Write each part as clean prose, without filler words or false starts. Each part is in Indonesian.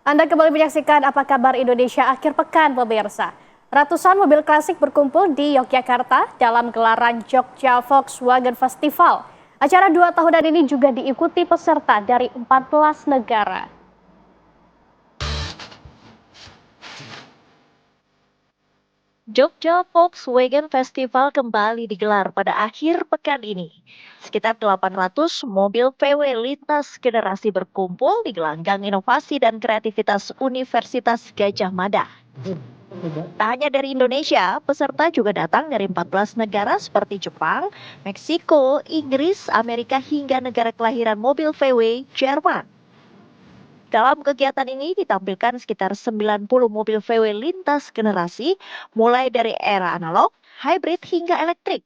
Anda kembali menyaksikan Apa Kabar Indonesia akhir pekan, pemirsa. Ratusan mobil klasik berkumpul di Yogyakarta dalam gelaran Jogja Volkswagen Festival. Acara 2 tahunan ini juga diikuti peserta dari 14 negara. Jogja Volkswagen Festival kembali digelar pada akhir pekan ini. Sekitar 800 mobil VW lintas generasi berkumpul di gelanggang inovasi dan kreativitas Universitas Gadjah Mada. Tak hanya dari Indonesia, peserta juga datang dari 14 negara seperti Jepang, Meksiko, Inggris, Amerika hingga negara kelahiran mobil VW, Jerman. Dalam kegiatan ini ditampilkan sekitar 90 mobil VW lintas generasi, mulai dari era analog, hybrid hingga elektrik.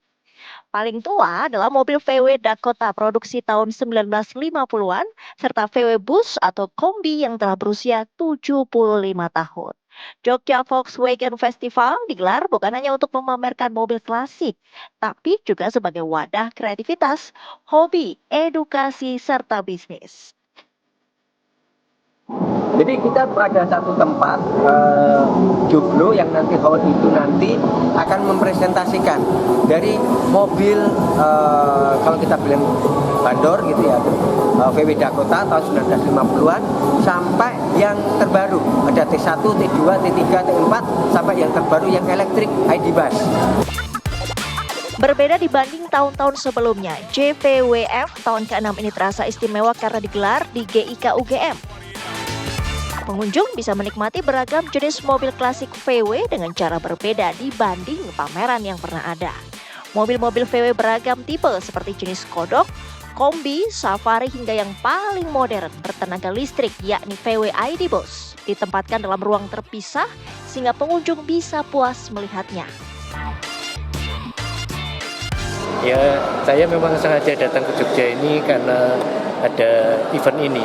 Paling tua adalah mobil VW Dakota produksi tahun 1950-an, serta VW Bus atau kombi yang telah berusia 75 tahun. Jogja Volkswagen Festival digelar bukan hanya untuk memamerkan mobil klasik, tapi juga sebagai wadah kreativitas, hobi, edukasi, serta bisnis. Jadi kita ada satu tempat joglo yang nanti hall itu nanti akan mempresentasikan dari mobil kalau kita bilang bandor gitu ya, VW Dakota tahun 1950-an sampai yang terbaru ada T1, T2, T3, T4 sampai yang terbaru yang elektrik ID Bus. Berbeda dibanding tahun-tahun sebelumnya, JVWF tahun ke-6 ini terasa istimewa karena digelar di GIK UGM. Pengunjung bisa menikmati beragam jenis mobil klasik VW dengan cara berbeda dibanding pameran yang pernah ada. Mobil-mobil VW beragam tipe seperti jenis kodok, kombi, safari hingga yang paling modern bertenaga listrik yakni VW ID Bus ditempatkan dalam ruang terpisah sehingga pengunjung bisa puas melihatnya. Ya, saya memang sengaja datang ke Jogja ini karena ada event ini.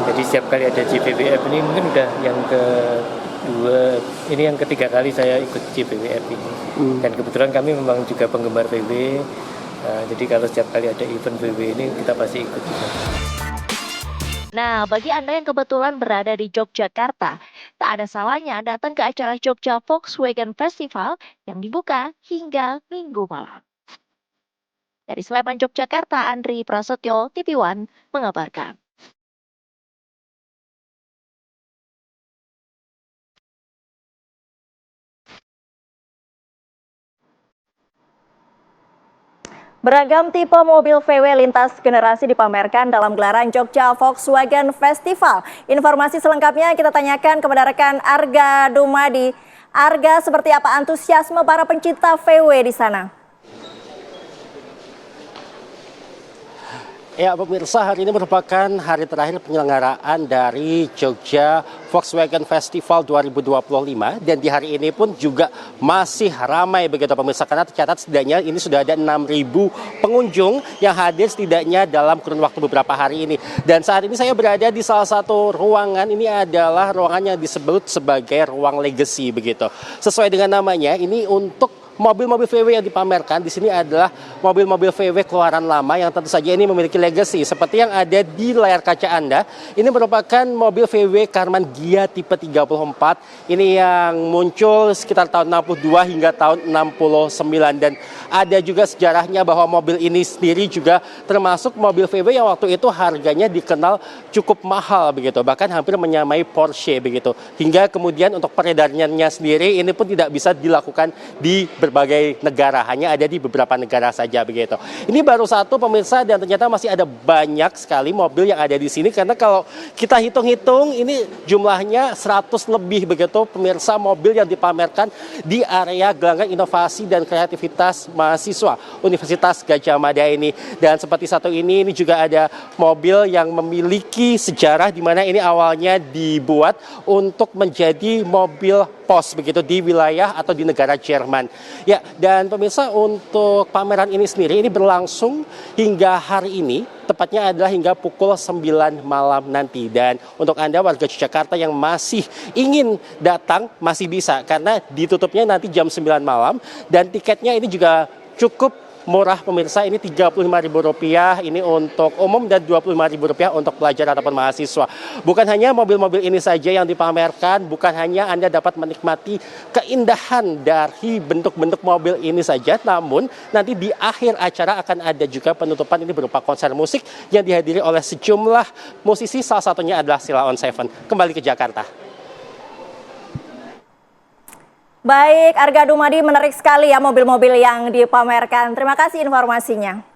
Jadi setiap kali ada JVWF ini mungkin udah yang kedua, ini yang ketiga kali saya ikut JVWF ini. Dan kebetulan kami memang juga penggemar VW. Jadi kalau setiap kali ada event VW ini kita pasti ikut juga. Nah, bagi Anda yang kebetulan berada di Yogyakarta, tak ada salahnya datang ke acara Jogja Volkswagen Festival yang dibuka hingga Minggu malam. Dari Sleman, Yogyakarta, Andri Prasetyo, TV One, mengabarkan. Beragam tipe mobil VW lintas generasi dipamerkan dalam gelaran Jogja Volkswagen Festival. Informasi selengkapnya kita tanyakan kepada rekan Arga Dumadi. Arga, seperti apa antusiasme para pencinta VW di sana? Ya pemirsa, hari ini merupakan hari terakhir penyelenggaraan dari Jogja Volkswagen Festival 2025 dan di hari ini pun juga masih ramai begitu pemirsa, karena tercatat setidaknya ini sudah ada 6.000 pengunjung yang hadir setidaknya dalam kurun waktu beberapa hari ini. Dan saat ini saya berada di salah satu ruangan, ini adalah ruangan yang disebut sebagai ruang legacy begitu. Sesuai dengan namanya, ini untuk mobil-mobil VW yang dipamerkan di sini adalah mobil-mobil VW keluaran lama yang tentu saja ini memiliki legacy. Seperti yang ada di layar kaca Anda, ini merupakan mobil VW Karman Ghia tipe 34. Ini yang muncul sekitar tahun 62 hingga tahun 69. Dan ada juga sejarahnya bahwa mobil ini sendiri juga termasuk mobil VW yang waktu itu harganya dikenal cukup mahal begitu, bahkan hampir menyamai Porsche begitu. Hingga kemudian untuk peredarannya sendiri ini pun tidak bisa dilakukan di berbagai negara, hanya ada di beberapa negara saja begitu. Ini baru satu pemirsa, dan ternyata masih ada banyak sekali mobil yang ada di sini, karena kalau kita hitung-hitung ini jumlahnya 100 lebih begitu pemirsa mobil yang dipamerkan di area gelanggang inovasi dan kreativitas mahasiswa Universitas Gadjah Mada ini. Dan seperti satu ini juga ada mobil yang memiliki sejarah di mana ini awalnya dibuat untuk menjadi mobil pos begitu di wilayah atau di negara Jerman. Ya, dan pemirsa, untuk pameran ini sendiri ini berlangsung hingga hari ini, tepatnya adalah hingga pukul 9 malam nanti. Dan untuk Anda warga Yogyakarta yang masih ingin datang masih bisa, karena ditutupnya nanti jam 9 malam dan tiketnya ini juga cukup murah pemirsa, ini Rp35.000 ini untuk umum dan Rp25.000 untuk pelajar ataupun mahasiswa. Bukan hanya mobil-mobil ini saja yang dipamerkan, bukan hanya Anda dapat menikmati keindahan dari bentuk-bentuk mobil ini saja, namun nanti di akhir acara akan ada juga penutupan, ini berupa konser musik yang dihadiri oleh sejumlah musisi, salah satunya adalah Sheila on 7. Kembali ke Jakarta. Baik, Arga Dumadi, menarik sekali ya mobil-mobil yang dipamerkan. Terima kasih informasinya.